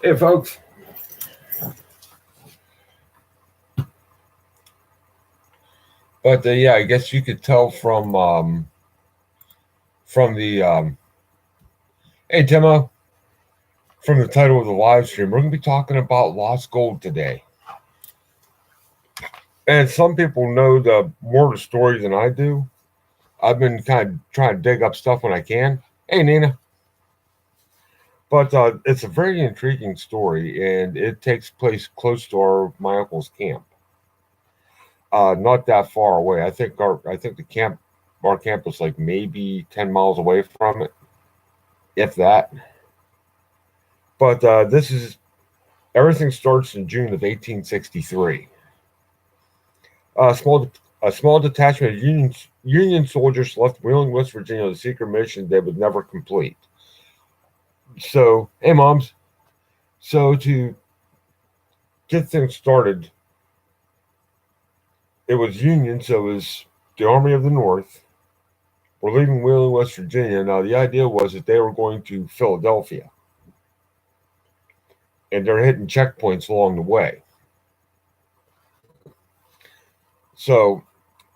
Hey, folks. But yeah, I guess you could tell from the hey Timo, from the title of the live stream, we're going to be talking about lost gold today. And some people know the more of the stories than I do. I've been kind of trying to dig up stuff when I can. Hey, Nina. But it's a very intriguing story, and it takes place close to my uncle's camp. Not that far away. I think our camp is like maybe 10 miles away from it, if that. But this is everything starts in June of 1863. A small detachment of Union soldiers left Wheeling, West Virginia, on a secret mission they would never complete. So, hey, moms. So to get things started, it was Union, so it was the Army of the North. We're leaving Wheeling, West Virginia. Now, the idea was that they were going to Philadelphia, and they're hitting checkpoints along the way. So,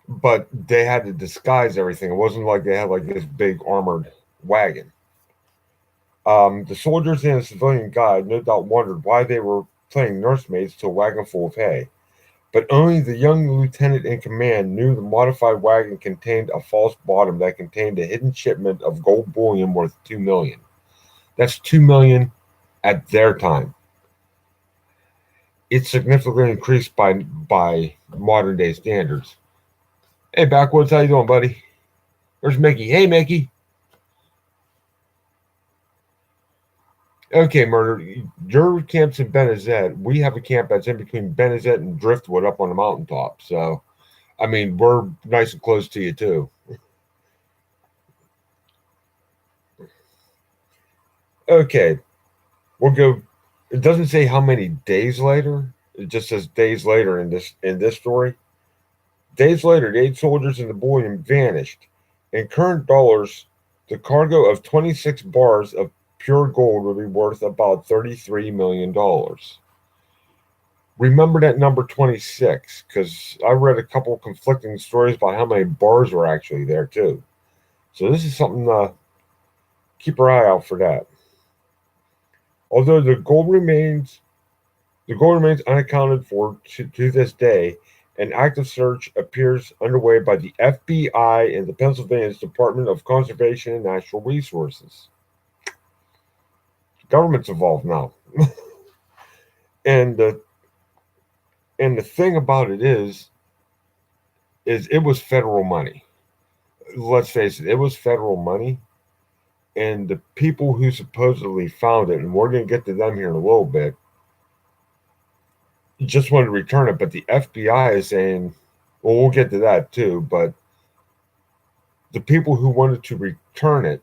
but they had to disguise everything. It wasn't like they had like this big armored wagon. The soldiers and the civilian guide no doubt wondered why they were playing nursemaids to a wagon full of hay. But only the young lieutenant in command knew the modified wagon contained a false bottom that contained a hidden shipment of gold bullion worth 2 million. That's 2 million at their time. It's significantly increased by modern day standards. Hey, Backwoods, how you doing, buddy? There's Mickey. Hey, Mickey. Okay, Murder. Your camp's in Benazet. We have a camp that's in between Benazet and Driftwood up on the mountaintop. So, I mean, we're nice and close to you, too. Okay, we'll go. It doesn't say how many days later. It just says days later in this story. Days later, the 8 soldiers and the bullion vanished. In current dollars, the cargo of 26 bars of pure gold would be worth about $33 million. Remember that number 26 because I read a couple of conflicting stories about how many bars were actually there too. So this is something keep our eye out for that. Although the gold remains unaccounted for to this day. An active search appears underway by the FBI and the Pennsylvania's Department of Conservation and Natural Resources. Government's involved now, and the thing about it is it was federal money. Let's face it, it was federal money, and the people who supposedly found it, and we're going to get to them here in a little bit, just wanted to return it. But the FBI is saying, well, we'll get to that too. But the people who wanted to return it,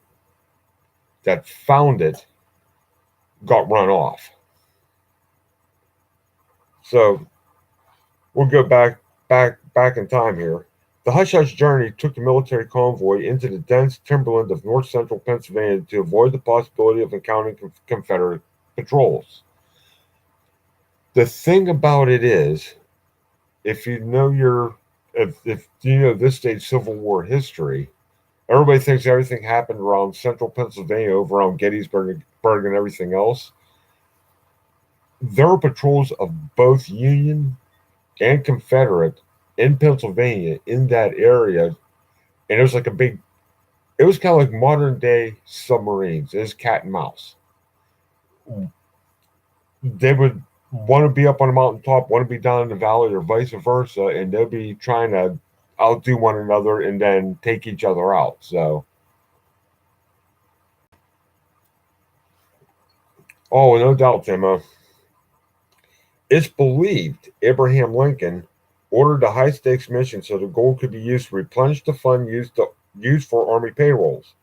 that found it, got run off. So we'll go back in time here. The hush hush journey took the military convoy into the dense timberland of north central Pennsylvania to avoid the possibility of encountering Confederate patrols. The thing about it is, if you know if you know this state's Civil War history, everybody thinks everything happened around central Pennsylvania, over around Gettysburg and everything else. There were patrols of both Union and Confederate in Pennsylvania in that area, and it was like it was kind of like modern day submarines. It was cat and mouse. They would want to be up on a mountaintop, want to be down in the valley, or vice versa, and they'll be trying to outdo one another and then take each other out. So, oh, no doubt, Timo. It's believed Abraham Lincoln ordered a high stakes mission so the gold could be used to replenish the fund used for Army payrolls.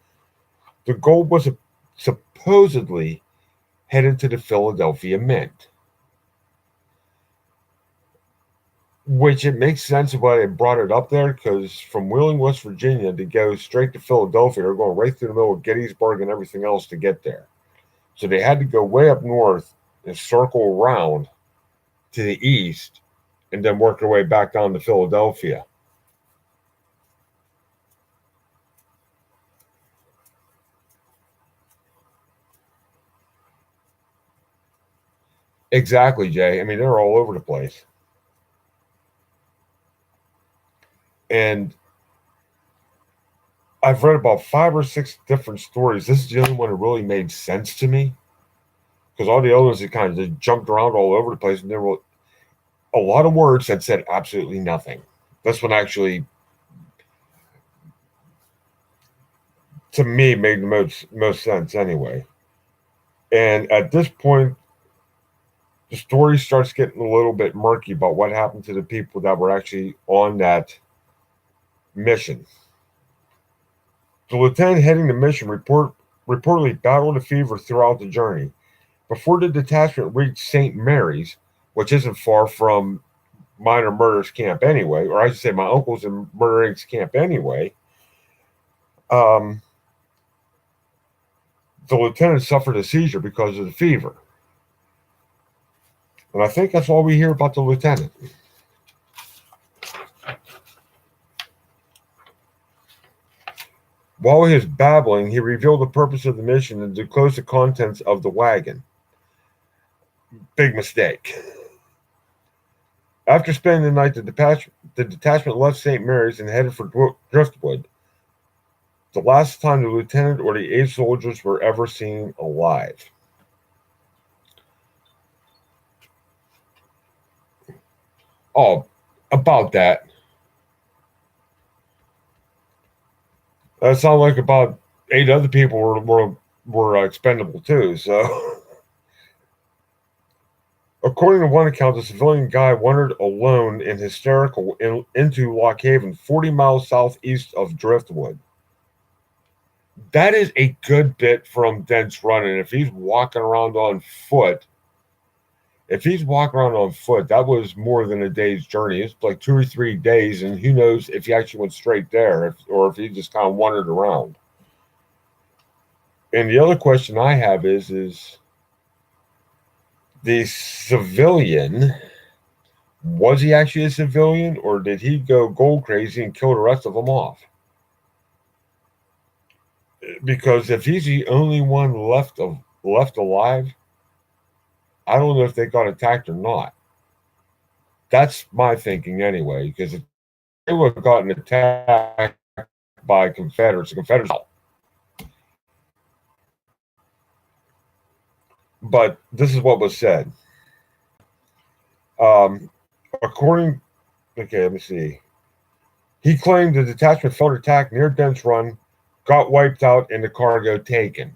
The gold was supposedly headed to the Philadelphia Mint, which it makes sense why they brought it up there, because from Wheeling, West Virginia, to go straight to Philadelphia, they're going right through the middle of Gettysburg and everything else to get there. So they had to go way up north and circle around to the east and then work their way back down to Philadelphia. Exactly, Jay. I mean, they're all over the place. And I've read about 5 or 6 different stories. This is the only one that really made sense to me because all the others that kind of just jumped around all over the place, and there were a lot of words that said absolutely nothing. This one actually, to me, made the most sense anyway. And at this point, the story starts getting a little bit murky about what happened to the people that were actually on that mission. The lieutenant heading the mission reportedly battled a fever throughout the journey. Before the detachment reached St. Mary's, which isn't far from minor murderers camp anyway, or I should say my uncle's in Murder Inc.'s camp anyway, um, the lieutenant suffered a seizure because of the fever. And I think that's all we hear about the lieutenant. While he was babbling, he revealed the purpose of the mission and disclosed the contents of the wagon. Big mistake. After spending the night, the detachment left St. Mary's and headed for Driftwood, the last time the lieutenant or the 8 soldiers were ever seen alive. Oh, about that. That sounded like about 8 other people were expendable too. So, according to one account, the civilian guy wandered alone and hysterical into Lock Haven, 40 miles southeast of Driftwood. That is a good bit from Dents Run, and if he's walking around on foot, that was more than a day's journey. It's like 2 or 3 days, and who knows if he actually went straight there or if he just kind of wandered around. And the other question I have is the civilian, was he actually a civilian, or did he go gold crazy and kill the rest of them off? Because if he's the only one left alive, I don't know if they got attacked or not. That's my thinking anyway, because if they would have gotten attacked by Confederates, the Confederates. But this is what was said. According, okay, let me see. He claimed the detachment felt attacked near Dents Run, got wiped out, and the cargo taken.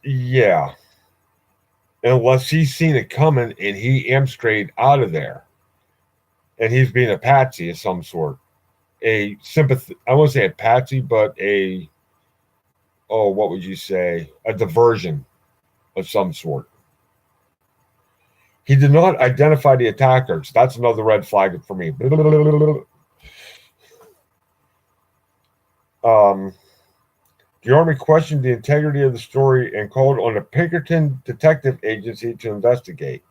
Yeah. Unless he's seen it coming and he am straight out of there. And he's being a patsy of some sort. A sympathy, I won't say a patsy, but what would you say? A diversion of some sort. He did not identify the attackers. That's another red flag for me. The Army questioned the integrity of the story and called on the Pinkerton Detective Agency to investigate.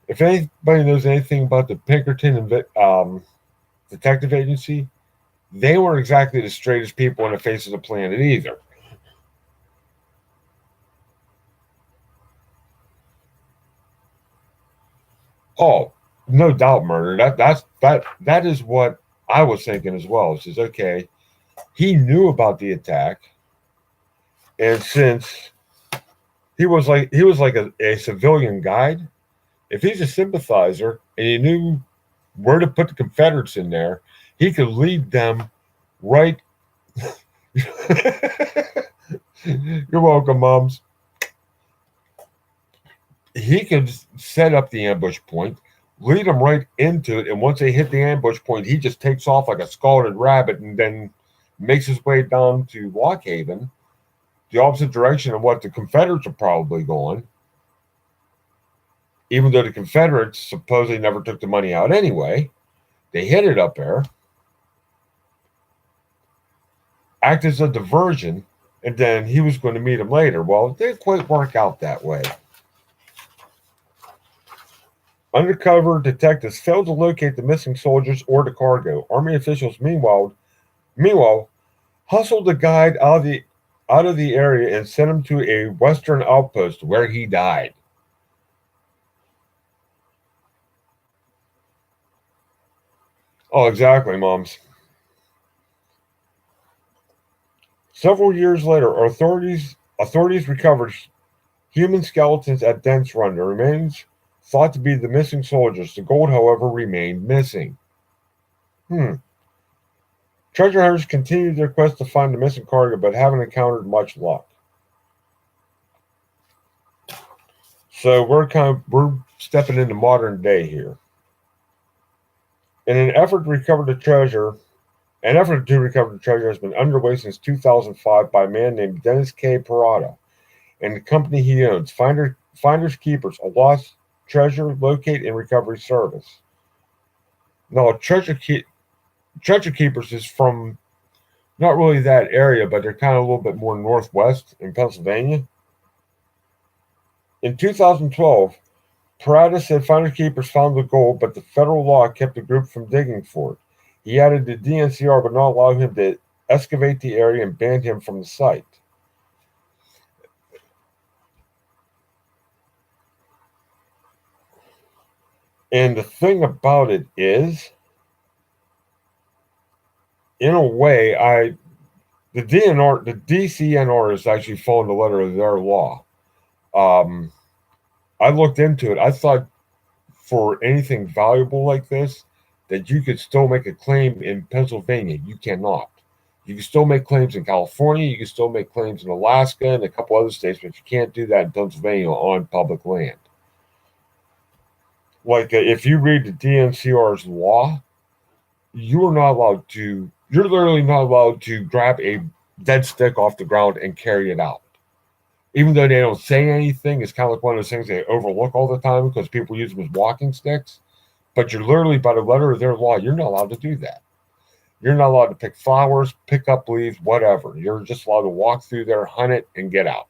If anybody knows anything about the Pinkerton Detective Agency, they weren't exactly the straightest people on the face of the planet either. Oh, no doubt, murder. That is what I was thinking as well. It says, okay, he knew about the attack, and since he was like a civilian guide, if he's a sympathizer and he knew where to put the Confederates in there, he could lead them right. You're welcome, moms. He could set up the ambush point, lead them right into it, and once they hit the ambush point, he just takes off like a scalded rabbit and then makes his way down to Lock Haven, the opposite direction of what the Confederates are probably going, even though the Confederates supposedly never took the money out anyway. They hid it up there, act as a diversion, and then he was going to meet him later. Well, it didn't quite work out that way. Undercover detectives failed to locate the missing soldiers or the cargo. Army officials, meanwhile, hustled the guide out of the area and sent him to a western outpost where he died. Oh, exactly, moms. Several years later, authorities recovered human skeletons at Dents Run. The remains thought to be the missing soldiers. The gold, however, remained missing. Hmm. Treasure hunters continued their quest to find the missing cargo, but haven't encountered much luck. So we're stepping into modern day here. In an effort to recover the treasure, An effort to recover the treasure has been underway since 2005 by a man named Dennis K. Parada and the company he owns, Finders Keepers, a lost treasure locate and recovery service. Now, Treasure Keepers is from not really that area, but they're kind of a little bit more northwest in Pennsylvania. In 2012, Parada said Finders Keepers found the gold, but the federal law kept the group from digging for it. He added the DNCR would not allow him to excavate the area and banned him from the site. And the thing about it is, in a way, the DCNR is actually following the letter of their law. Um, I looked into it. I thought for anything valuable like this, that you could still make a claim in Pennsylvania. You cannot. You can still make claims in California. You can still make claims in Alaska and a couple other states, but you can't do that in Pennsylvania on public land. Like if you read the DNCR's law, you're literally not allowed to grab a dead stick off the ground and carry it out. Even though they don't say anything, it's kind of like one of those things they overlook all the time because people use them as walking sticks. But you're literally, by the letter of their law, you're not allowed to do that. You're not allowed to pick flowers, pick up leaves, whatever. You're just allowed to walk through there, hunt it, and get out.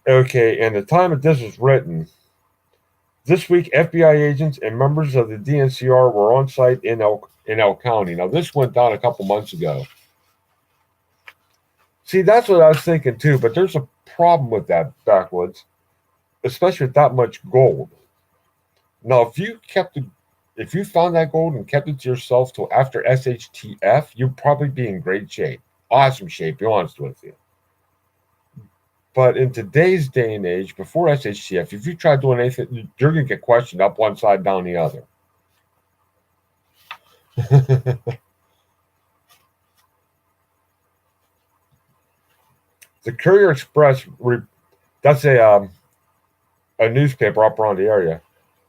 Okay, and the time that this was written, this week, FBI agents and members of the DNCR were on site in Elk County. Now, this went down a couple months ago. See, that's what I was thinking too, but there's a problem with that, Backwoods, especially with that much gold. Now, if you found that gold and kept it to yourself till after SHTF, you'd probably be in great shape, awesome shape. Be honest with you. But in today's day and age, before SHTF, if you try doing anything, you're going to get questioned up one side, down the other. The Courier Express, that's a newspaper up around the area,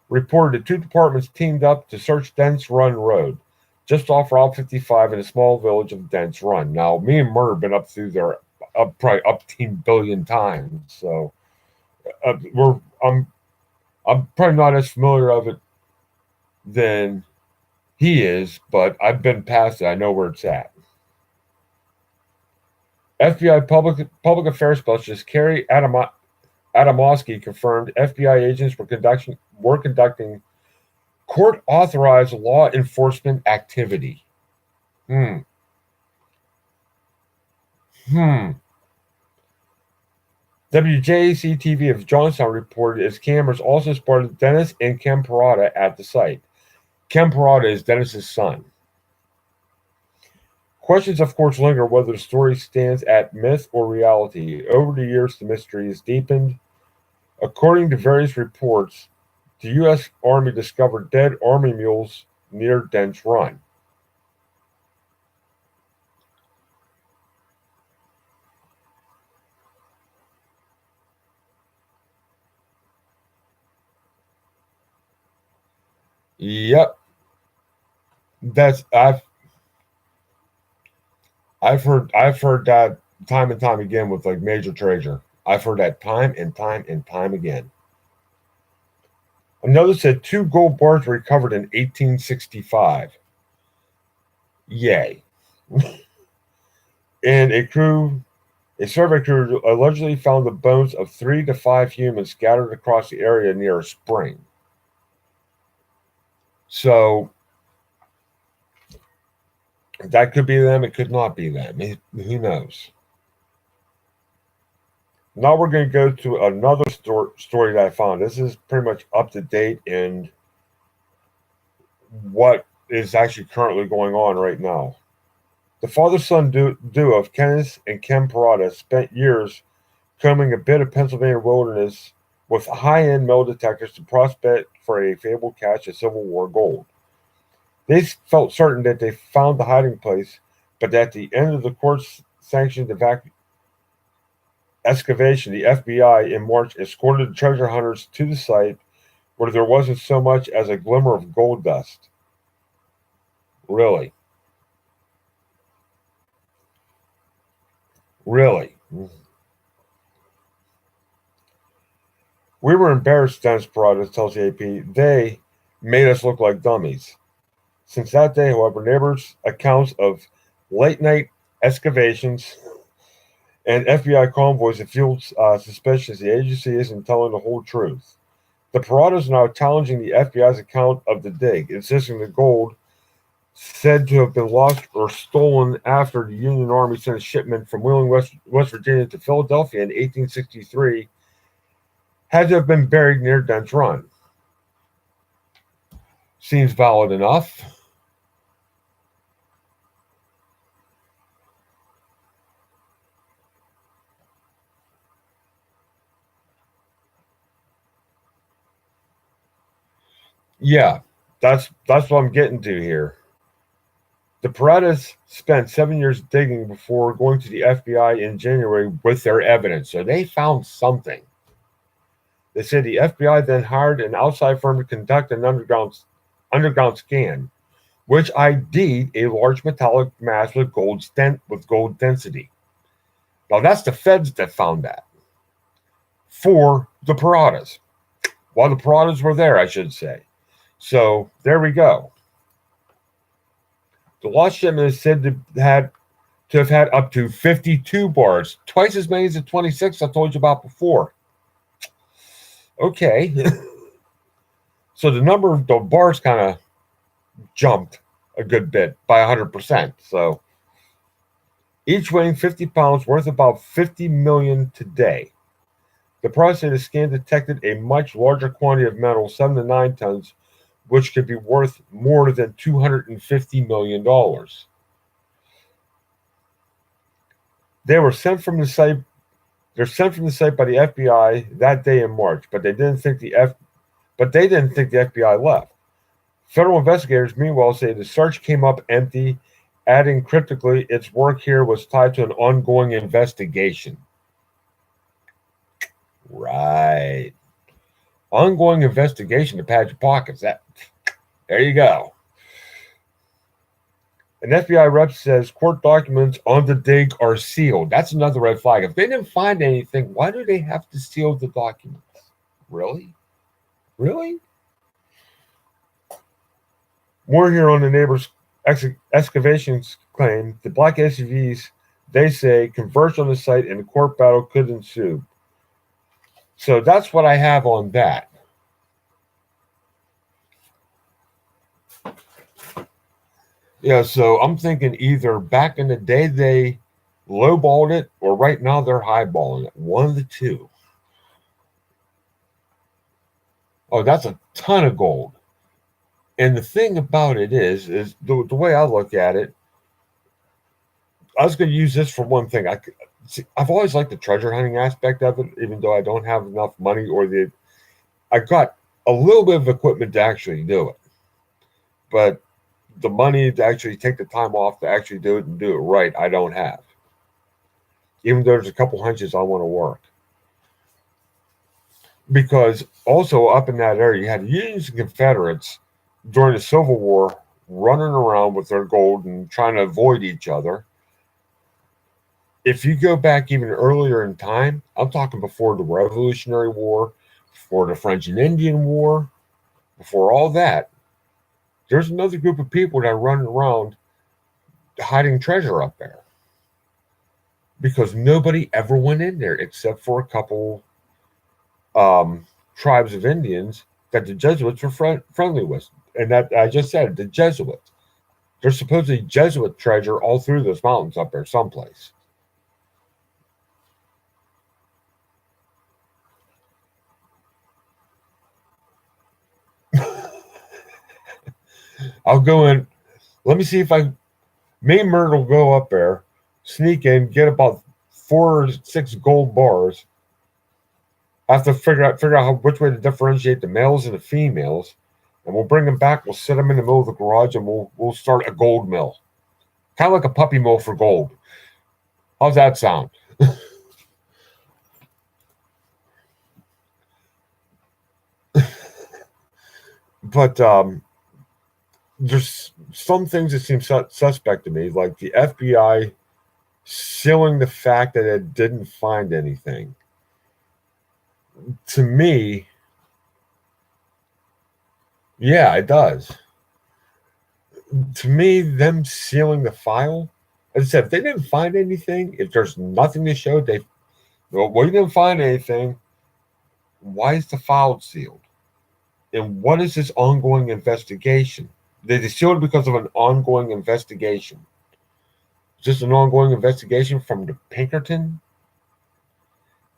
reported that two departments teamed up to search Dents Run Road, just off Route 55 in a small village of Dents Run. Now, me and Murder have been up through there probably up 10 billion times, so I'm probably not as familiar of it than he is, but I've been past it. I know where it's at. FBI Public Affairs Specialist Kerry Adamowski confirmed FBI agents were conducting court authorized law enforcement activity. Hmm. Hmm. WJAC TV of Johnstown reported its cameras also spotted Dennis and Ken Parada at the site. Ken Parada is Dennis's son. Questions, of course, linger whether the story stands at myth or reality. Over the years, the mystery has deepened. According to various reports, the U.S. Army discovered dead Army mules near Dents Run. Yep, that's I've heard that time and time again with like Major Treasure. I've heard that time and time and time again. Another said two gold bars were recovered in 1865. Yay. And a survey crew allegedly found the bones of 3 to 5 humans scattered across the area near a spring. So that could be them. It could not be them. Who knows? Now we're going to go to another story that I found. This is pretty much up to date in what is actually currently going on right now. The father-son duo of Kenneth and Kim Parada spent years combing a bit of Pennsylvania wilderness with high-end metal detectors to prospect for a fabled cache of Civil War gold. They felt certain that they found the hiding place, but at the end of the court-sanctioned excavation, the FBI in March escorted the treasure hunters to the site where there wasn't so much as a glimmer of gold dust. Really? Really? We were embarrassed, Dennis Parada tells the AP. They made us look like dummies. Since that day, however, neighbors' accounts of late night excavations and FBI convoys have fueled suspicions the agency isn't telling the whole truth. The Paradas are now challenging the FBI's account of the dig, insisting the gold said to have been lost or stolen after the Union Army sent a shipment from Wheeling, West Virginia to Philadelphia in 1863 had to have been buried near Dents Run. Seems valid enough. Yeah, that's what I'm getting to here. The Paradas spent 7 years digging before going to the FBI in January with their evidence, so they found something. They said the FBI then hired an outside firm to conduct an underground scan, which ID'd a large metallic mass with gold density. Now that's the feds that found that for the Paradas. While the Paradas were there, I should say. So there we go. The lost shipment is said to have had up to 52 bars, twice as many as the 26 I told you about before. Okay. So the number of the bars kind of jumped a good bit by 100%. So each weighing 50 pounds, worth about 50 million today. The process of the scan detected a much larger quantity of metal, 7 to 9 tons, which could be worth more than $250 million. They were sent from the site. They're sent from the site by the FBI that day in March, but they didn't think the FBI left. Federal investigators, meanwhile, say the search came up empty, adding cryptically, its work here was tied to an ongoing investigation. Right. Ongoing investigation to pad your pockets. There you go. An FBI rep says court documents on the dig are sealed. That's another red flag. If they didn't find anything, why do they have to seal the documents? Really? Really? More here on the neighbor's excavations claim the black SUVs, they say, converged on the site and a court battle could ensue. So that's what I have on that. Yeah, so I'm thinking either back in the day they lowballed it or right now they're highballing it. One of the two. Oh, that's a ton of gold. And the thing about it is the way I look at it, I was going to use this for one thing. I've always liked the treasure hunting aspect of it, even though I don't have enough money I got a little bit of equipment to actually do it. But the money to actually take the time off to actually do it and do it right, I don't have. Even though there's a couple hunches I want to work. Because also up in that area, you had Unions and Confederates during the Civil War running around with their gold and trying to avoid each other. If you go back even earlier in time, I'm talking before the Revolutionary War, before the French and Indian War, before all that, there's another group of people that are running around hiding treasure up there. because nobody ever went in there except for a couple um, tribes of Indians that the Jesuits were friendly with. And that I just said, the Jesuits. There's supposedly Jesuit treasure all through those mountains up there, someplace. I'll go in. Let me see if I. Me and Mert will go up there, sneak in, get about 4 or 6 gold bars. I have to figure out which way to differentiate the males and the females, and we'll bring them back. We'll set them in the middle of the garage, and we'll start a gold mill, kind of like a puppy mill for gold. How's that sound? But there's some things that seem suspect to me, like the FBI sealing the fact that it didn't find anything. To me, yeah, it does. To me, them sealing the file, as I said, if they didn't find anything, if there's nothing to show, well, we didn't find anything. Why is the file sealed? And what is this ongoing investigation? They sealed it because of an ongoing investigation. Is this an ongoing investigation from the Pinkerton?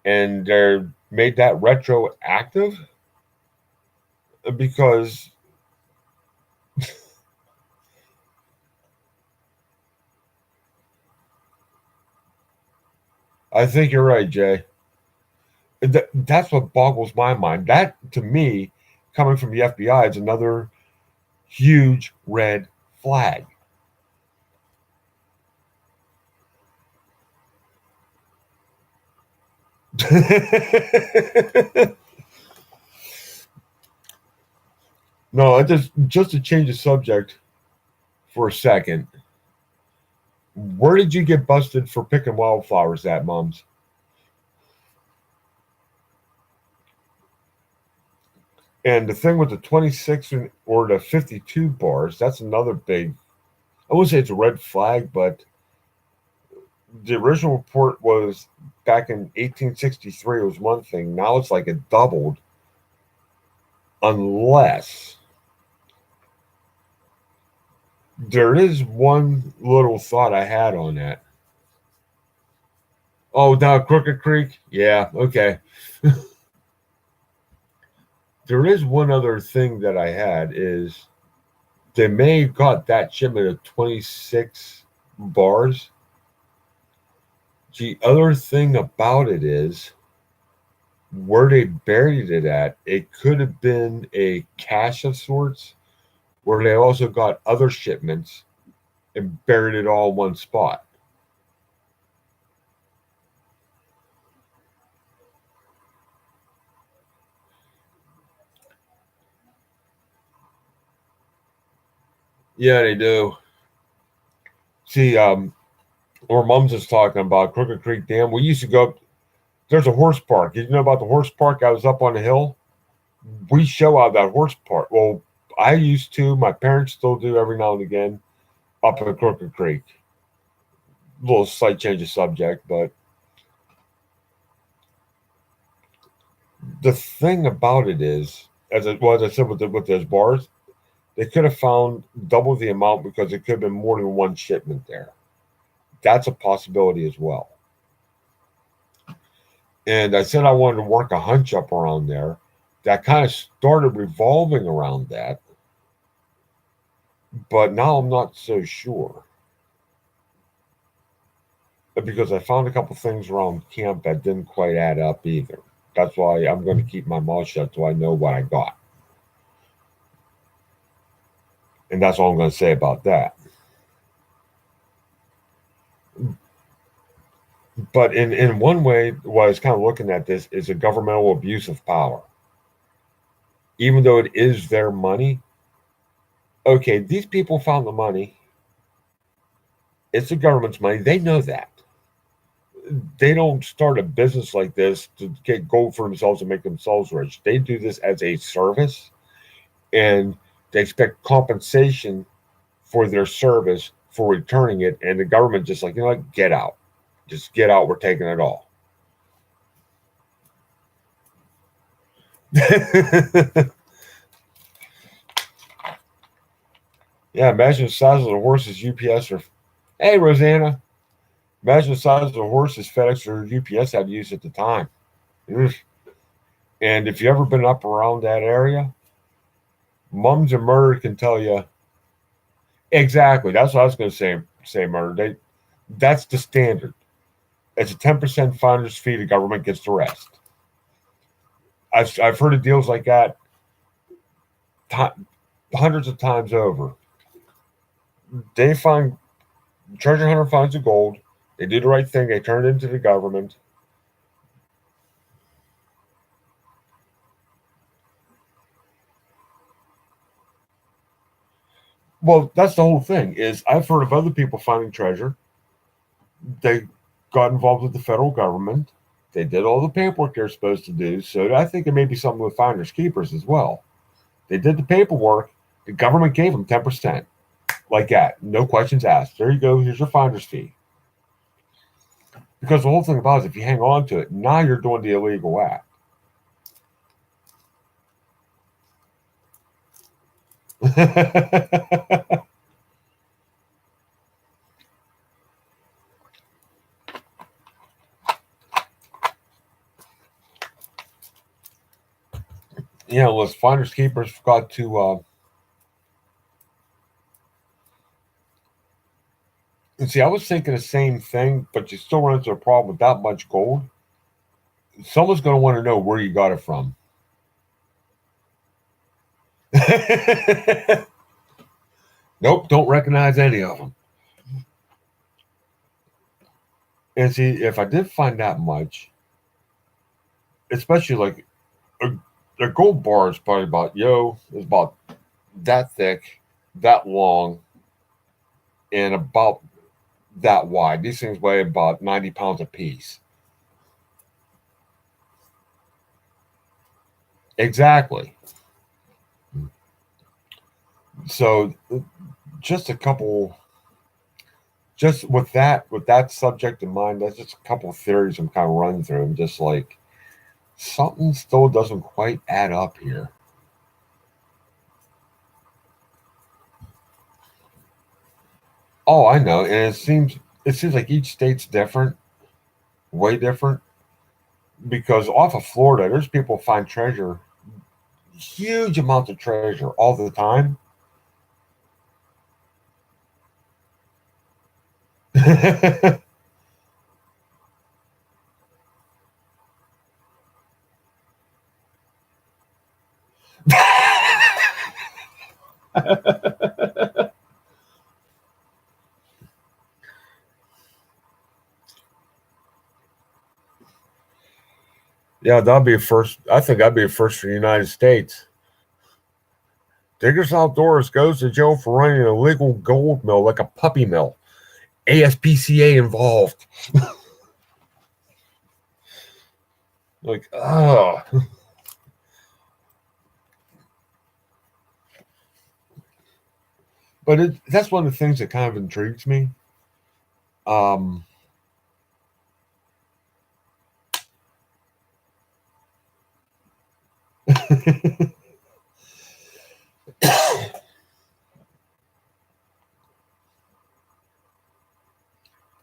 And they're made that retroactive? Because I think you're right, Jay. That's what boggles my mind. That, to me, coming from the FBI, is another huge red flag. No, I just to change the subject for a second. Where did you get busted for picking wildflowers at, Mums? And the thing with the 26 or the 52 bars, that's another big, I wouldn't say it's a red flag, but the original report was back in 1863, it was one thing. Now it's like it doubled, unless there is one little thought I had on that. Oh, down Crooked Creek? Yeah, okay. There is one other thing that I had is they may have got that shipment of 26 bars. The other thing about it is where they buried it at, it could have been a cache of sorts where they also got other shipments and buried it all in one spot. Yeah, they do. See, or Mom's just talking about Crooked Creek Dam. We used to go up, there's a horse park. Did you know about the horse park? I was up on the hill. We show out that horse park. Well, I used to, my parents still do every now and again up at Crooked Creek. A little slight change of subject, but the thing about it is, as I said with those bars, they could have found double the amount because it could have been more than one shipment there. That's a possibility as well. And I said I wanted to work a hunch up around there. That kind of started revolving around that, but now I'm not so sure because I found a couple things around camp that didn't quite add up either. That's why I'm going to keep my mouth shut till I know what I got. And that's all I'm going to say about that. But in one way, what I was kind of looking at this is a governmental abuse of power. Even though it is their money, okay, these people found the money. It's the government's money. They know that. They don't start a business like this to get gold for themselves and make themselves rich. They do this as a service, and they expect compensation for their service for returning it. And the government just like, you know what, get out. Just get out. We're taking it all. Yeah, imagine the size of the horses UPS or hey Rosanna. Imagine the size of the horses FedEx or UPS had used at the time. And if you ever been up around that area, Mums and Murder can tell you exactly. That's what I was going to say. Say Murder. That's the standard. It's a 10% finder's fee. The government gets the rest. I've heard of deals like that hundreds of times over. They find treasure hunter finds the gold. They do the right thing. They turn it into the government. Well, that's the whole thing. Is I've heard of other people finding treasure. They got involved with the federal government. They did all the paperwork they're supposed to do. So I think it may be something with finders keepers as well. They did the paperwork. The government gave them 10%, like that, no questions asked. There you go. Here's your finder's fee. Because the whole thing about it is, if you hang on to it, now you're doing the illegal act. Yeah, unless finders keepers forgot to. And see, I was thinking the same thing, but you still run into a problem with that much gold. Someone's going to want to know where you got it from. Nope, don't recognize any of them. And see, if I did find that much, especially like a gold bar is probably is about that thick, that long, and about that wide. These things weigh about 90 pounds a piece. Exactly. So just a couple just with that subject in mind, that's just a couple of theories I'm kind of running through. I'm just like something still doesn't quite add up here. Oh, I know, and it seems like each state's different, way different. Because off of Florida, there's people find treasure, huge amounts of treasure all the time. Yeah, that'd be a first. I think that'd be a first for the United States. Diggers Outdoors goes to jail for running an illegal gold mill like a puppy mill. ASPCA involved. Like, oh. But that's one of the things that kind of intrigues me. Um,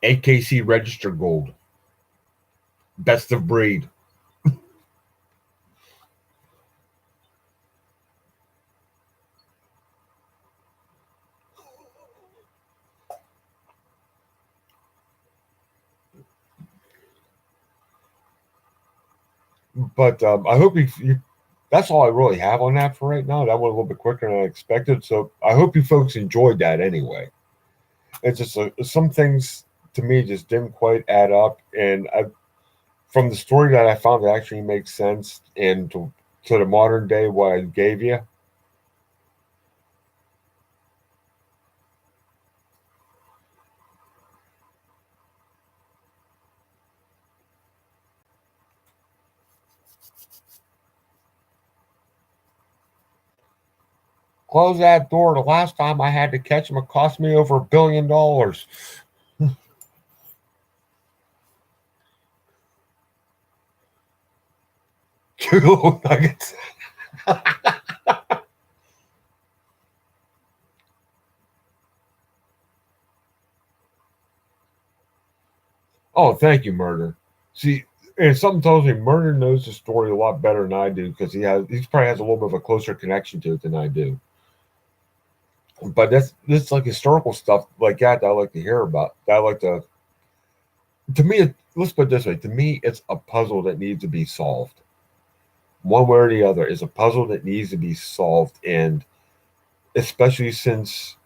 AKC registered gold, best of breed. But I hope that's all I really have on that for right now. That went a little bit quicker than I expected. So I hope you folks enjoyed that anyway. It's just some things to me just didn't quite add up. And from the story that I found, it actually makes sense. And to the modern day, what I gave you, close that door. The last time I had to catch him, it cost me over $1 billion. 2 little nuggets. Oh, thank you, Murder. See, and something tells me Murder knows the story a lot better than I do because he probably has a little bit of a closer connection to it than I do. But that's like historical stuff like that I like to hear about. That I like to me. Let's put it this way: to me, it's a puzzle that needs to be solved. One way or the other is a puzzle that needs to be solved, and especially since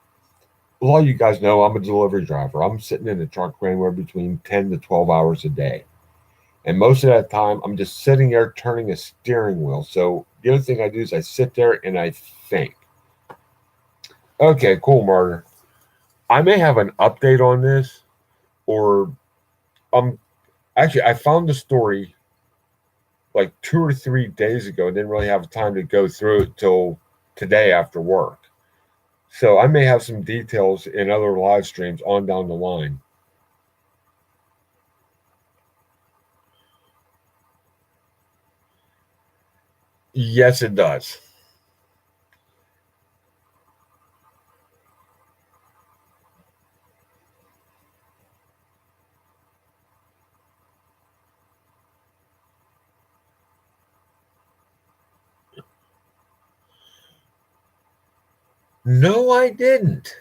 a lot of you guys know I'm a delivery driver. I'm sitting in the truck for anywhere between 10 to 12 hours a day. And most of that time, I'm just sitting there turning a steering wheel. So the other thing I do is I sit there and I think, okay, cool, Martyr. I may have an update on this, or um, actually, I found the story like 2 or 3 days ago and didn't really have time to go through it till today after work. So I may have some details in other live streams on down the line. Yes, it does. No, I didn't.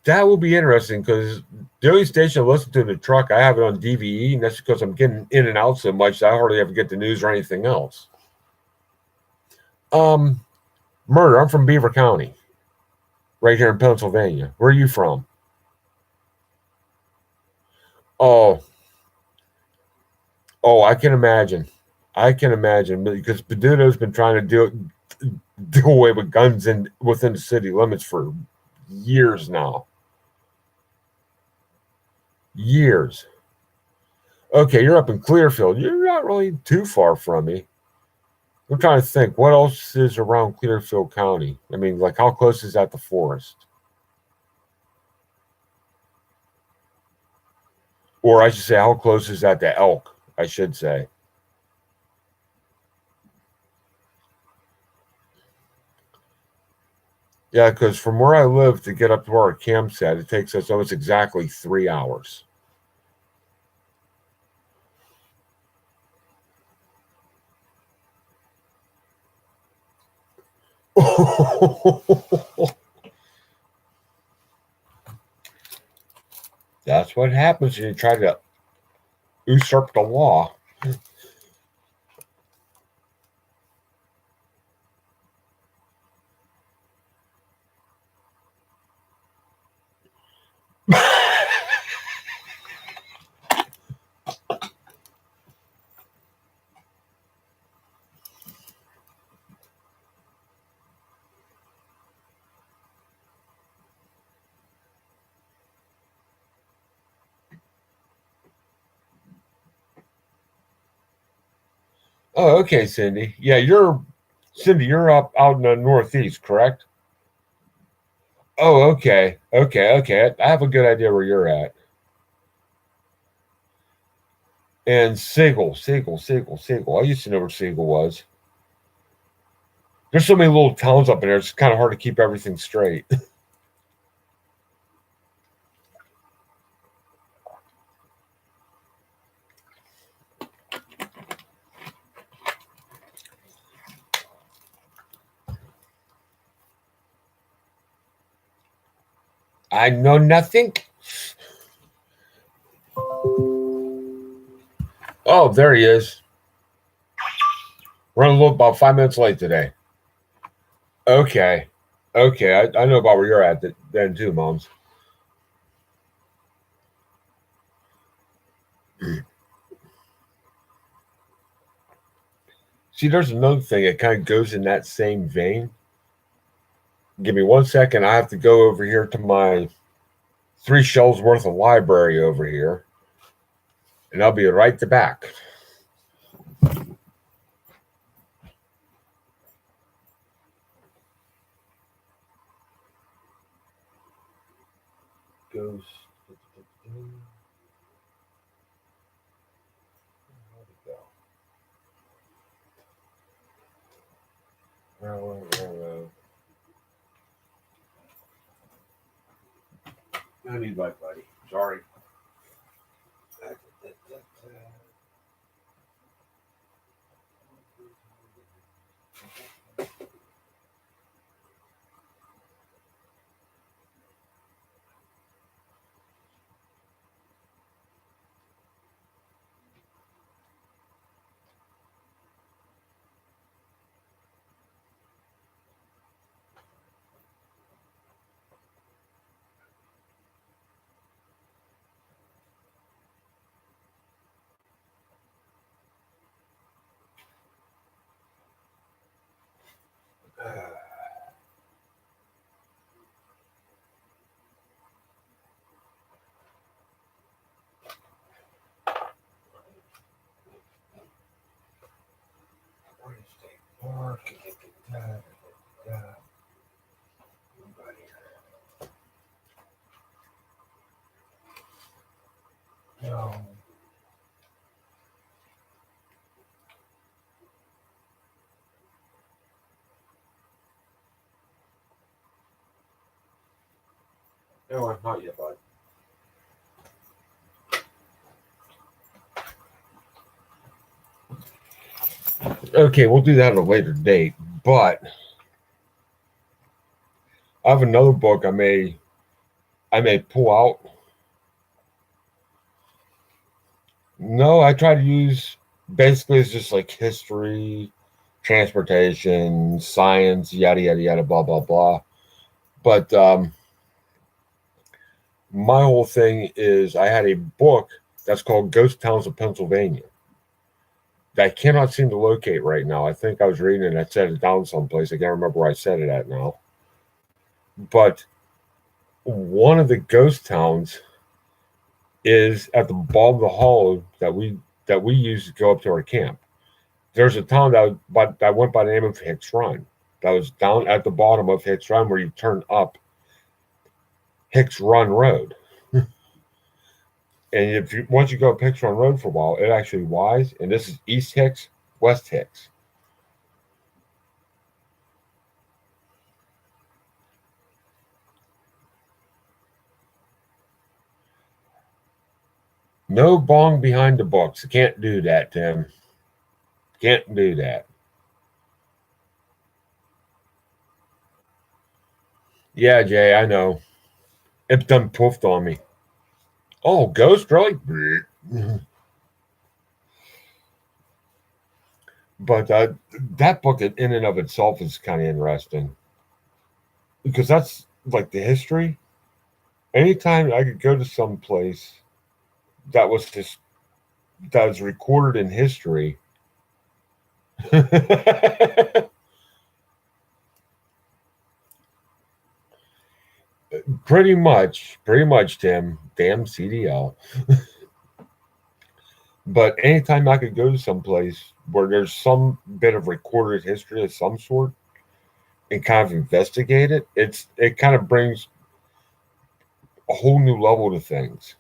That will be interesting because the only station I listen to in the truck, I have it on DVE, and that's because I'm getting in and out so much that I hardly ever get the news or anything else. Um, Murder. I'm from Beaver County, right here in Pennsylvania. Where are you from? Oh, oh, I can imagine. I can imagine because Beduno's been trying to do away with guns within the city limits for years now. Years. Okay, you're up in Clearfield. You're not really too far from me. I'm trying to think what else is around Clearfield County. I mean, like how close is that to Forest? Or I should say, how close is that to Elk? I should say. Yeah, because from where I live to get up to our campsite, it takes us almost exactly 3 hours. That's what happens when you try to usurp the law. Oh, okay, Cindy. Yeah, you're up out in the Northeast, correct? Oh, okay, okay. I have a good idea where you're at. And Siegel. I used to know where Siegel was. There's so many little towns up in there. It's kind of hard to keep everything straight. I know nothing. Oh, there he is. Running a little about 5 minutes late today. Okay, okay. I know about where you're at then too, moms. See, there's another thing that kind of goes in that same vein. Give me 1 second. I have to go over here to my 3 shelves worth of library over here, and I'll be right to back. Goes. Where'd it go? I need my buddy. Sorry. No. No, not yet, bud. Okay, we'll do that at a later date. But I have another book I may pull out. No, I try to use basically it's just like history, transportation, science, yada yada yada, blah blah blah. But my whole thing is I had a book that's called Ghost Towns of Pennsylvania that I cannot seem to locate right now. I think I was reading it and I set it down someplace. I can't remember where I set it at now. But one of the ghost towns is at the bottom of the hollow that we use to go up to our camp. There's a town that went by the name of Hicks Run. That was down at the bottom of Hicks Run where you turn up Hicks Run Road. And if you once you go up Hicks Run Road for a while, it actually wise. And this is East Hicks, West Hicks. No bong behind the books. Can't do that, Tim. Can't do that. Yeah, Jay, I know. It done poofed on me. Oh, ghost, really? But that book in and of itself is kind of interesting because that's like the history. Anytime I could go to some place that was just that was recorded in history, pretty much, Tim, damn CDL. But anytime I could go to some place where there's some bit of recorded history of some sort and kind of investigate it, it kind of brings a whole new level to things.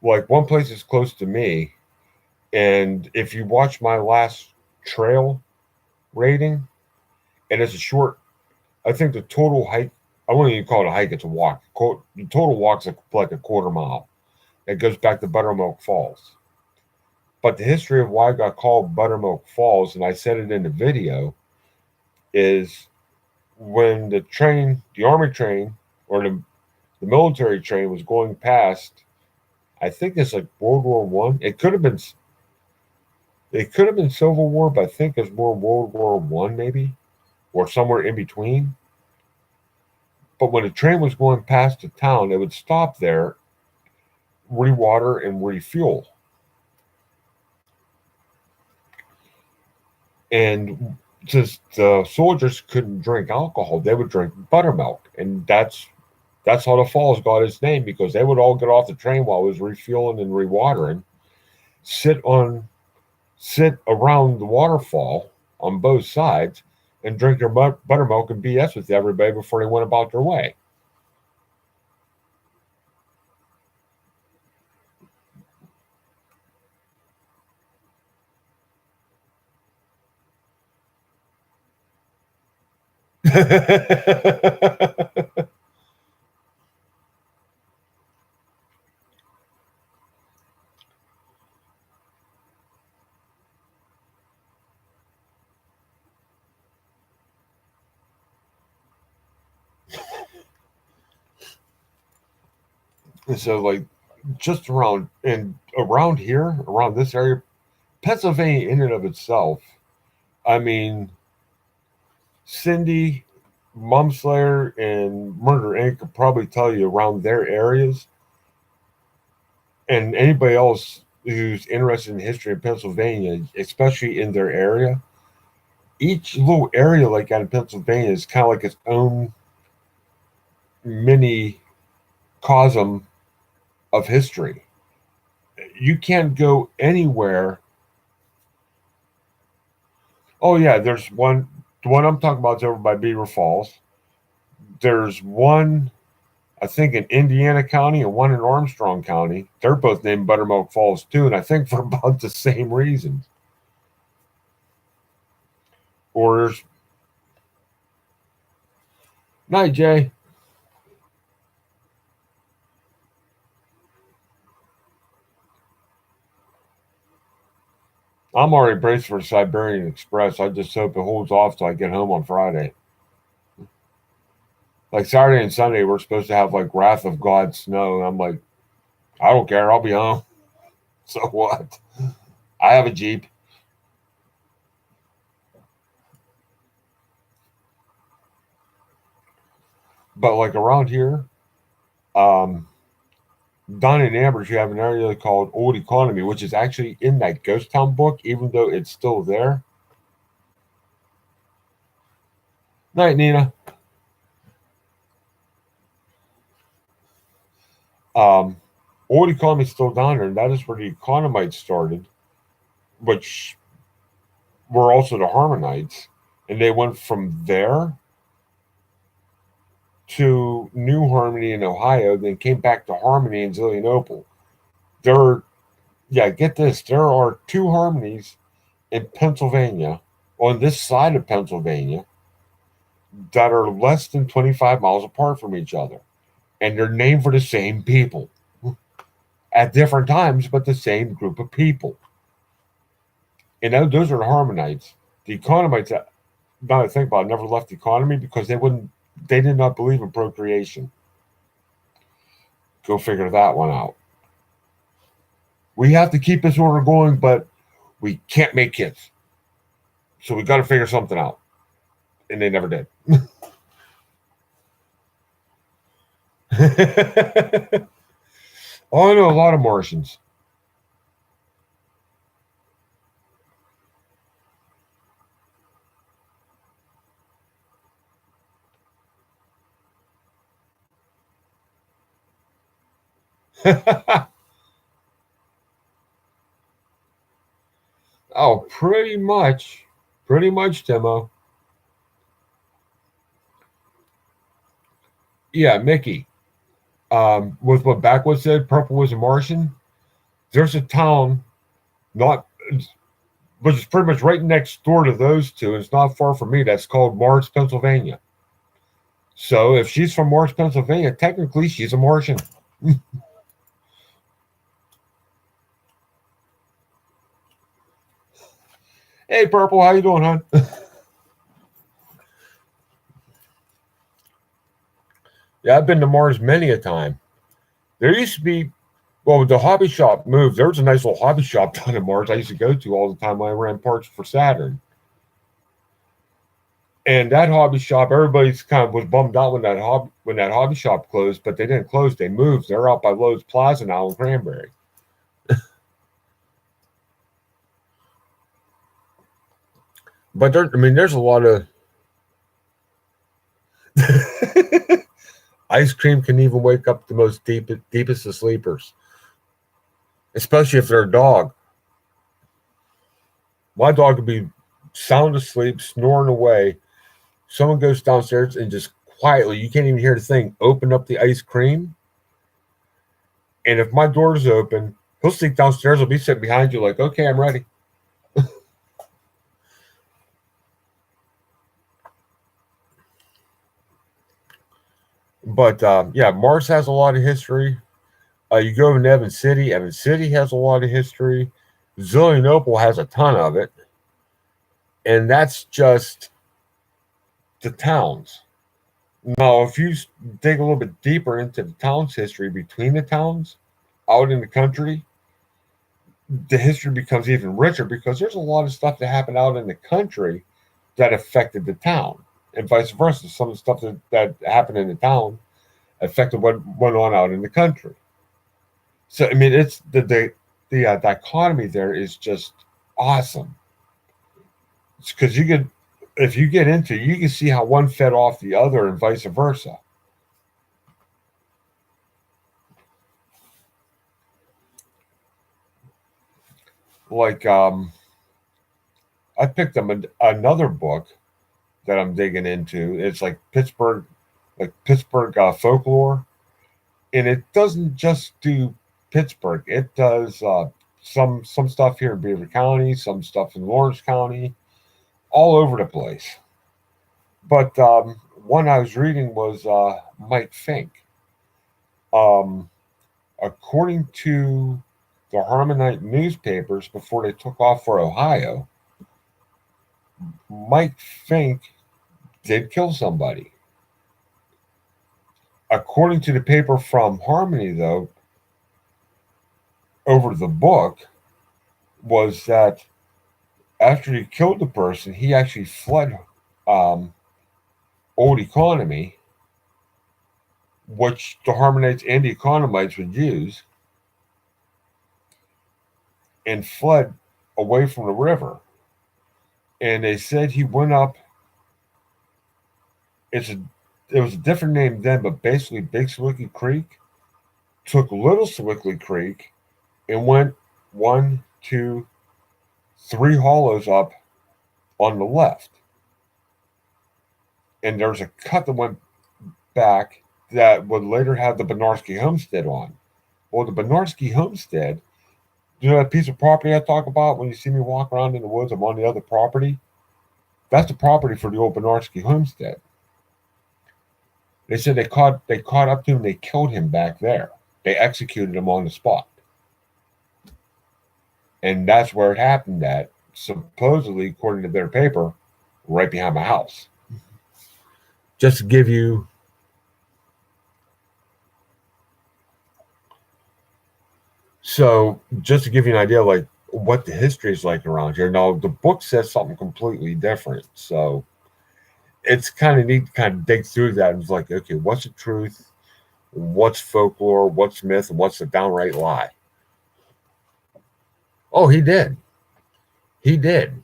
Like one place is close to me, and if you watch my last trail rating, and it's a short, I think the total hike, I wouldn't even call it a hike, it's a walk. The total walk's like a quarter mile. It goes back to Buttermilk Falls. But the history of why I got called Buttermilk Falls, and I said it in the video, is when the army train, or the military train was going past, I think it's like World War One. It could have been Civil War, but I think it's more World War One maybe, or somewhere in between. But when a train was going past the town, it would stop there, rewater, and refuel. And since the soldiers couldn't drink alcohol, they would drink buttermilk, and that's how the falls got its name because they would all get off the train while it was refueling and rewatering, sit around the waterfall on both sides, and drink their buttermilk and BS with everybody before they went about their way. And so, like, just around here, around this area, Pennsylvania, in and of itself, I mean, Cindy, Momslayer, and Murder Inc. could probably tell you around their areas, and anybody else who's interested in history of Pennsylvania, especially in their area. Each little area like that in Pennsylvania is kind of like its own mini cosm of history. You can't go anywhere. Oh yeah, there's one. The one I'm talking about is over by Beaver Falls. There's one, I think, in Indiana County and one in Armstrong County. They're both named Buttermilk Falls too, and I think for about the same reasons. Or there's Night Jay. I'm already braced for the Siberian Express. I just hope it holds off till I get home on Friday. Like Saturday and Sunday, we're supposed to have like Wrath of God snow. And I'm like, I don't care. I'll be home. So what? I have a Jeep. But like around here, um, down in Amherst, you have an area called Old Economy, which is actually in that Ghost Town book, even though it's still there. Night, Nina. Um, Old Economy is still down there, and that is where the Economites started, which were also the Harmonites. And they went from there to New Harmony in Ohio, then came back to Harmony in Zelienople. There are, yeah, get this, there are two Harmonies in Pennsylvania, on this side of Pennsylvania, that are less than 25 miles apart from each other. And they're named for the same people at different times, but the same group of people. And those are the Harmonites. The Economites, now that I think about it, never left the economy because they did not believe in procreation. Go figure that one out. We have to keep this order going, but we can't make kids. So we got to figure something out. And they never did. Oh, I know a lot of Martians. Oh, pretty much. Pretty much, Timo. Yeah, Mickey. With what Backwoods said, Purple was a Martian. There's a town not, which is pretty much right next door to those two, and it's not far from me. That's called Mars, Pennsylvania. So if she's from Mars, Pennsylvania, technically she's a Martian. Hey, Purple, how you doing, hon? Yeah, I've been to Mars many a time. There used to be, well, the hobby shop moved. There was a nice little hobby shop down in Mars I used to go to all the time when I ran parts for Saturn. And that hobby shop, everybody's kind of was bummed out when that hobby shop closed, but they didn't close. They moved. They're out by Lowe's Plaza now in Cranberry. But there's a lot of ice cream can even wake up the most deepest of sleepers, especially if they're a dog. My dog could be sound asleep, snoring away. Someone goes downstairs and just quietly, you can't even hear the thing, open up the ice cream. And if my door's open, he'll sneak downstairs. He'll be sitting behind you like, okay, I'm ready. But yeah, Mars has a lot of history. You go to Evans City. Evans City has a lot of history. Zillionople has a ton of it, and that's just the towns. Now, if you dig a little bit deeper into the town's history between the towns out in the country, the history becomes even richer because there's a lot of stuff that happened out in the country that affected the town, and vice versa. Some of the stuff that happened in the town affected what went on out in the country. So, I mean, it's the dichotomy there is just awesome. Because you can, if you get into, you can see how one fed off the other and vice versa. Like, I picked up another book that I'm digging into. It's like Pittsburgh folklore, and it doesn't just do Pittsburgh. It does some stuff here in Beaver County, some stuff in Lawrence County, all over the place. But one I was reading was Mike Fink. Um, According to the Harmonite newspapers, before they took off for Ohio, Mike Fink did kill somebody. According to the paper from Harmony, though, over the book, was that after he killed the person, he actually fled um, Old Economy, which the Harmonites and the Economites would use, and fled away from the river. And they said he went up. It's a it was a different name then, but basically Big Swicky Creek, took Little Swickly Creek and went one, two, three hollows up on the left. And there's a cut that went back that would later have the Benarski Homestead on. Well, the Benarski Homestead, you know that piece of property I talk about when you see me walk around in the woods? I'm on the other property. That's the property for the old Benarski Homestead. They said they caught up to him, they killed him back there. They executed him on the spot. And that's where it happened at, supposedly, according to their paper, right behind my house. Just to give you just to give you an idea, like what the history is like around here. Now, the book says something completely different, so it's kind of neat to kind of dig through that and it's like, okay, what's the truth? What's folklore? What's myth? And what's the downright lie? Oh, he did. He did.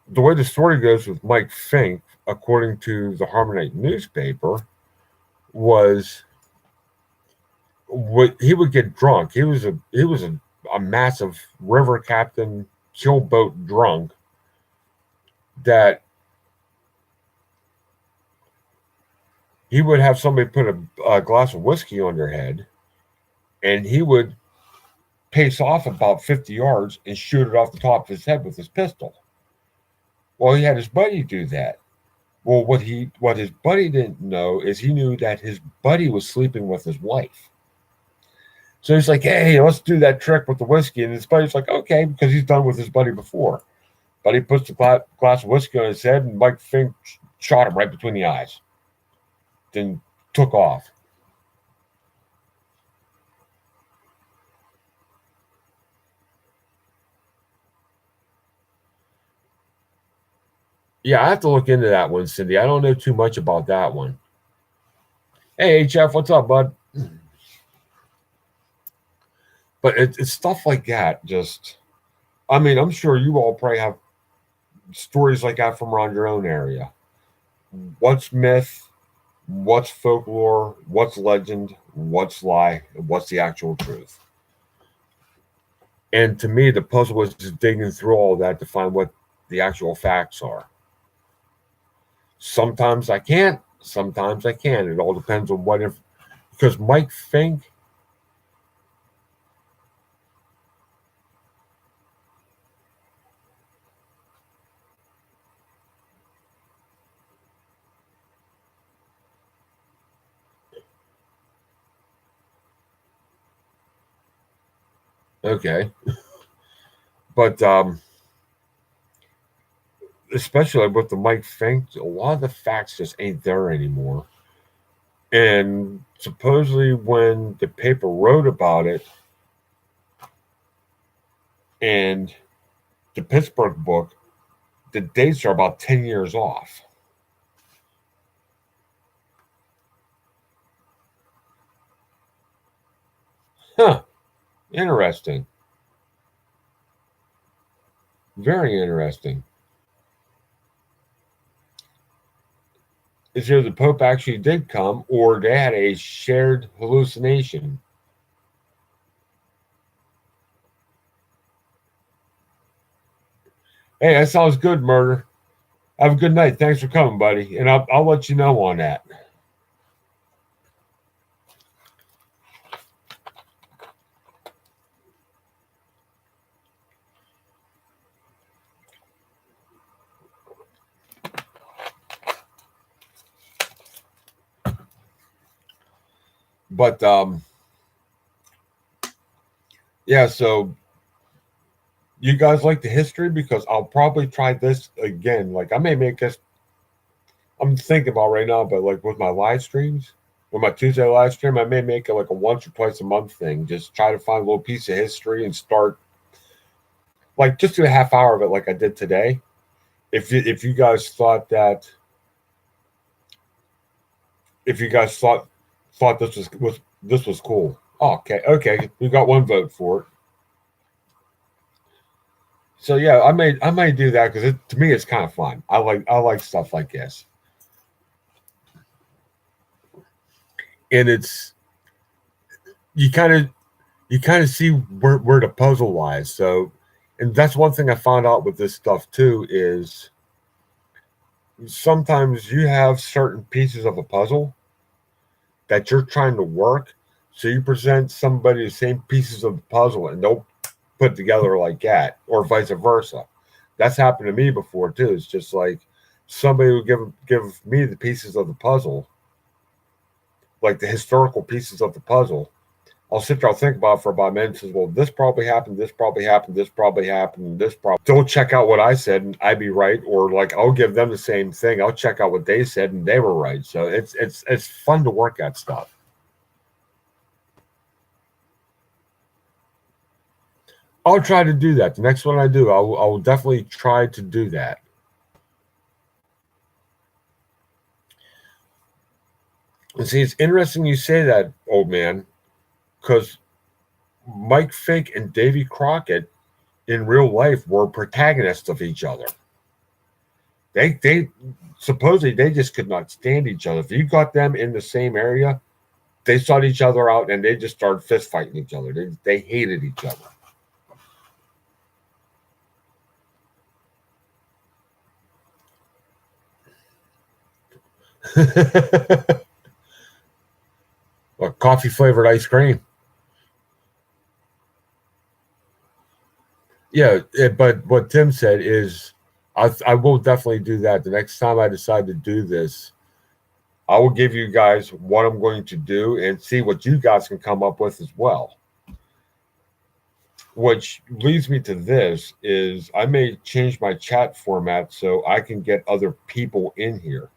The way the story goes with Mike Fink, according to the Harmonite newspaper, was what he would get drunk. He was a massive river captain, keelboat drunk that he would have somebody put a glass of whiskey on their head, and he would pace off about 50 yards and shoot it off the top of his head with his pistol. Well, he had his buddy do that. Well, what his buddy didn't know is he knew that his buddy was sleeping with his wife. So he's like, hey, let's do that trick with the whiskey. And his buddy's like, okay, because he's done with his buddy before. But he puts the glass of whiskey on his head, and Mike Fink shot him right between the eyes. Then took off. Yeah, I have to look into that one, Cindy. I don't know too much about that one. Hey, Jeff, what's up, bud? But it's stuff like that. Just, I mean, I'm sure you all probably have stories like that from around your own area. What's myth? What's folklore? What's legend? What's lie? And what's the actual truth? And to me, the puzzle was just digging through all that to find what the actual facts are. Sometimes I can't. Sometimes I can. It all depends on what if. Because Mike Fink, Okay. But especially with the Mike Fink, a lot of the facts just ain't there anymore. And supposedly, when the paper wrote about it, and the Pittsburgh book, the dates are about 10 years off. Huh. Interesting. Very interesting. It's either the Pope actually did come or they had a shared hallucination. Hey, that sounds good, Murder. Have a good night. Thanks for coming, buddy. And I'll let you know on that. But yeah, so you guys like the history? Because I'll probably try this again. Like I may make this, I'm thinking about right now, but like with my live streams, with my Tuesday live stream, I may make it like a once or twice a month thing. Just try to find a little piece of history and start like just do a half hour of it like I did today. If you guys thought that if you guys thought this was cool. Oh, okay, we got one vote for it. So yeah, I may do that because to me it's kind of fun. I like stuff like this, and it's you kind of you kind of see where the puzzle lies. So, and that's one thing I found out with this stuff too is sometimes you have certain pieces of a puzzle that you're trying to work. So you present somebody the same pieces of the puzzle and they'll put together like that, or vice versa. That's happened to me before too. It's just like somebody will give me the pieces of the puzzle, like the historical pieces of the puzzle. I'll sit there, I'll think about it for about a minute and says, well, this probably happened, this probably happened, this probably happened, this probably don't check out what I said and I'd be right. Or like I'll give them the same thing. I'll check out what they said and they were right. So it's fun to work at stuff. I'll try to do that. The next one I do, I'll definitely try to do that. And see, it's interesting you say that, old man, because Mike Fink and Davy Crockett in real life were protagonists of each other. They supposedly they just could not stand each other. If you got them in the same area, they sought each other out and they just started fist fighting each other. They hated each other. Well, coffee flavored ice cream. Yeah, but what Tim said is, I will definitely do that. The next time I decide to do this, I will give you guys what I'm going to do and see what you guys can come up with as well. Which leads me to this is I may change my chat format so I can get other people in here.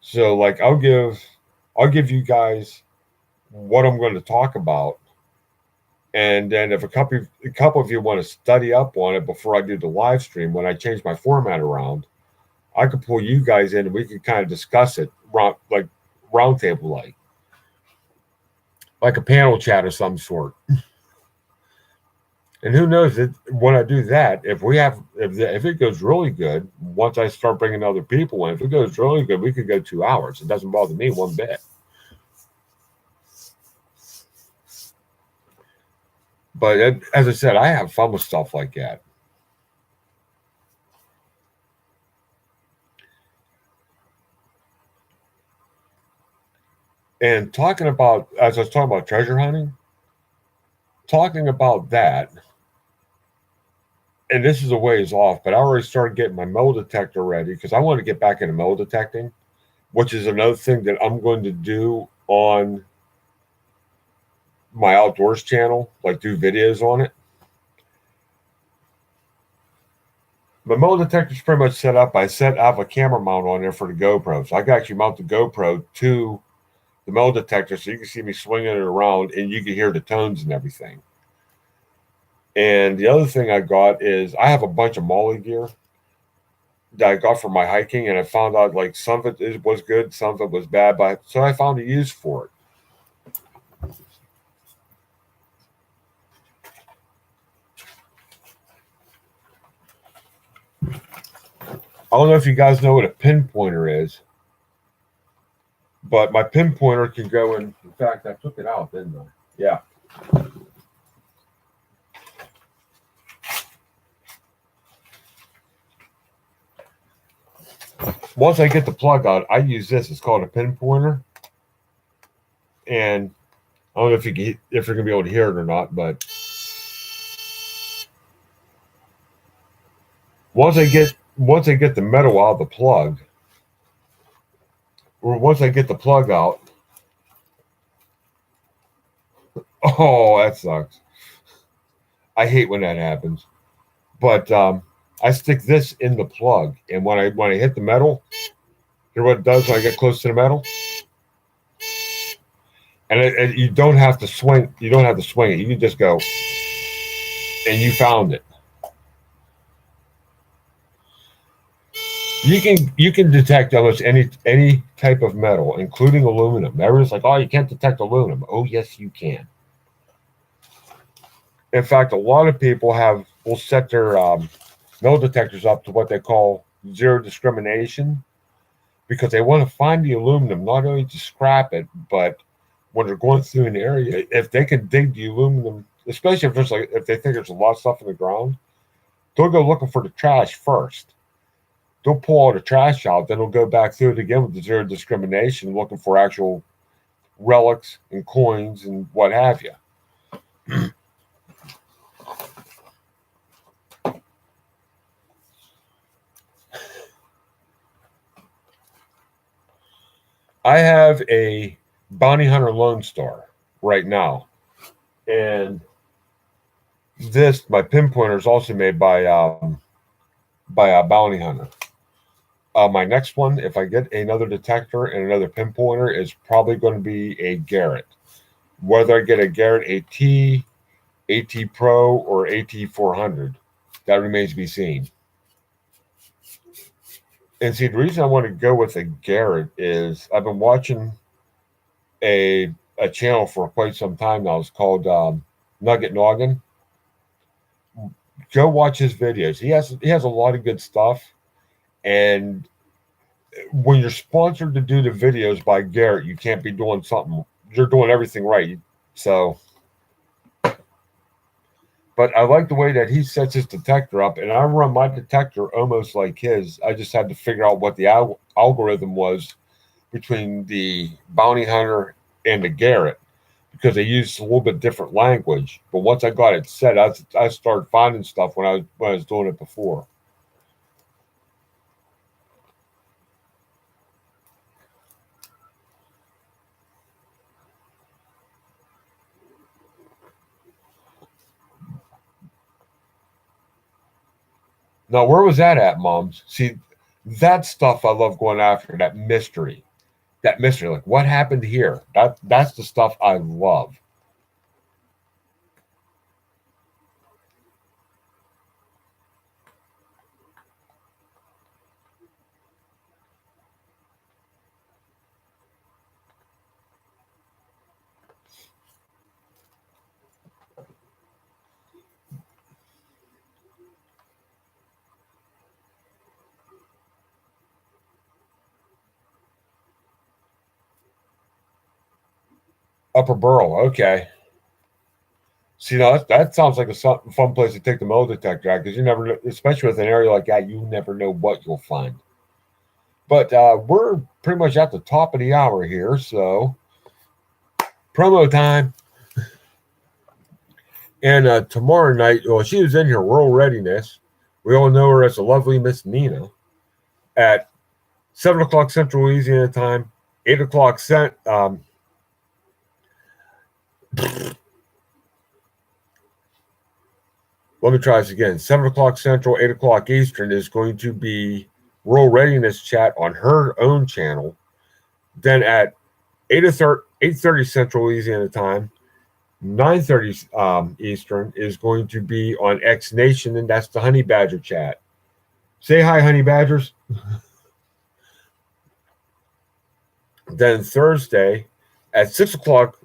So like I'll give you guys what I'm going to talk about. And then if a couple of you want to study up on it before I do the live stream, when I change my format around, I could pull you guys in and we could kind of discuss it like roundtable like a panel chat of some sort. And who knows that when I do that, if it goes really good, once I start bringing other people in, if it goes really good, we could go 2 hours. It doesn't bother me one bit. But as I said, I have fun with stuff like that. And talking about, as I was talking about treasure hunting, talking about that, and this is a ways off, but I already started getting my metal detector ready because I want to get back into metal detecting, which is another thing that I'm going to do on my outdoors channel, like do videos on it. The metal detector is pretty much set up. I have a camera mount on there for the GoPro, so I can actually mount the GoPro to the metal detector, so you can see me swinging it around, and you can hear the tones and everything. And the other thing I got is I have a bunch of Molly gear that I got for my hiking, and I found out like some of it was good, some of it was bad, but so I found a use for it. I don't know if you guys know what a pinpointer is, but my pinpointer can go in. In fact, I took it out, didn't I? Yeah. Once I get the plug out, I use this. It's called a pinpointer, and I don't know if you're gonna be able to hear it or not, but once I get the metal out of the plug, or once I get the plug out, oh, that sucks. I hate when that happens. But I stick this in the plug, and when I hit the metal, hear what it does when I get close to the metal. And you don't have to swing. You don't have to swing it. You can just go, and you found it. You can detect almost any type of metal, including aluminum. Everyone's like, "Oh, you can't detect aluminum." Oh, yes, you can. In fact, a lot of people will set their metal detectors up to what they call zero discrimination, because they want to find the aluminum not only to scrap it, but when they're going through an area, if they can dig the aluminum, especially if they think there's a lot of stuff in the ground, they'll go looking for the trash first. They'll pull all the trash out, then they'll go back through it again with the zero discrimination, looking for actual relics and coins and what have you. I have a Bounty Hunter Lone Star right now, and my pinpointer is also made by a Bounty Hunter. My next one, if I get another detector and another pinpointer, is probably going to be a Garrett. Whether I get a Garrett AT, AT Pro, or AT 400, that remains to be seen. And see, the reason I want to go with a Garrett is I've been watching a channel for quite some time now. It's called Nugget Noggin. Go watch his videos. He has a lot of good stuff. And when you're sponsored to do the videos by Garrett, you can't be doing something. You're doing everything right. So, but I like the way that he sets his detector up, and I run my detector almost like his. I just had to figure out what the algorithm was between the Bounty Hunter and the Garrett, because they used a little bit different language. But once I got it set, I started finding stuff when I was doing it before. Now, where was that at, Moms? See, that stuff I love going after, that mystery. That mystery, like what happened here? That's the stuff I love. Upper Borough, okay. See, now that sounds like a fun place to take the metal detector out, because you never know, especially with an area like that, you never know what you'll find. But we're pretty much at the top of the hour here, so promo time. And tomorrow night, well, she was in here, World Readiness. We all know her as the lovely Miss Nina at 7 o'clock Central Louisiana time, 8 o'clock let me try this again. 7 o'clock Central, 8 o'clock Eastern is going to be Rural Readiness Chat on her own channel. Then at 8:30 Central Louisiana time, 9:30 Eastern is going to be on X Nation, and that's the Honey Badger Chat. Say hi, Honey Badgers. Then Thursday at 6 o'clock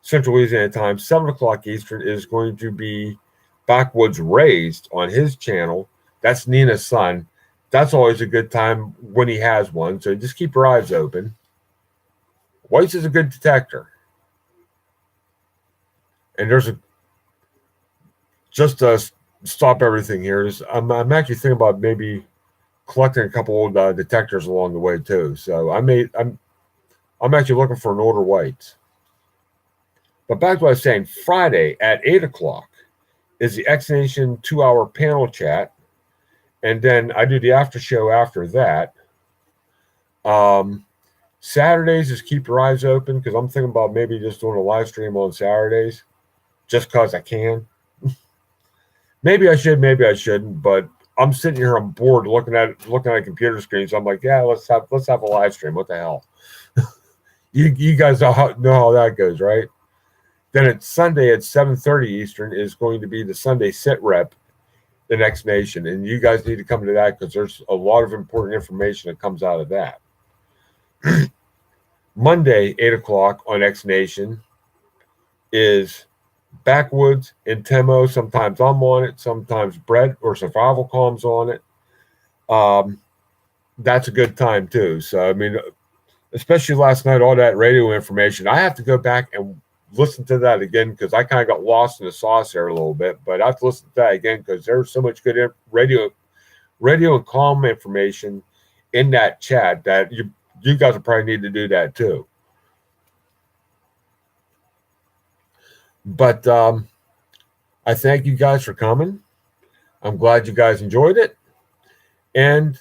Central Louisiana time, 7 o'clock Eastern is going to be Backwoods Raised on his channel. That's Nina's son. That's always a good time when he has one. So just keep your eyes open. White's is a good detector. And there's just to stop everything here. I'm actually thinking about maybe collecting a couple old detectors along the way too. So I'm actually looking for an older White. But back to what I was saying, Friday at 8 o'clock is the X Nation 2-hour panel chat. And then I do the after show after that. Saturdays is keep your eyes open because I'm thinking about maybe just doing a live stream on Saturdays just because I can. Maybe I should, maybe I shouldn't, but I'm sitting here, I'm bored looking at a computer screen. So I'm like, yeah, let's have a live stream. What the hell? you guys know how that goes, right? Then it's Sunday at 7:30 Eastern is going to be the Sunday sit rep, the Next Nation. And you guys need to come to that because there's a lot of important information that comes out of that. Monday, 8 o'clock on X Nation is Backwoods and Temo. Sometimes I'm on it, sometimes Brett or Survival Calm's on it. That's a good time too. So, I mean, especially last night, all that radio information, I have to go back and listen to that again because I kind of got lost in the sauce there a little bit, but I have to listen to that again because there's so much good radio and calm information in that chat that you guys will probably need to do that too. But I thank you guys for coming. I'm glad you guys enjoyed it. And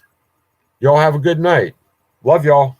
y'all have a good night. Love y'all.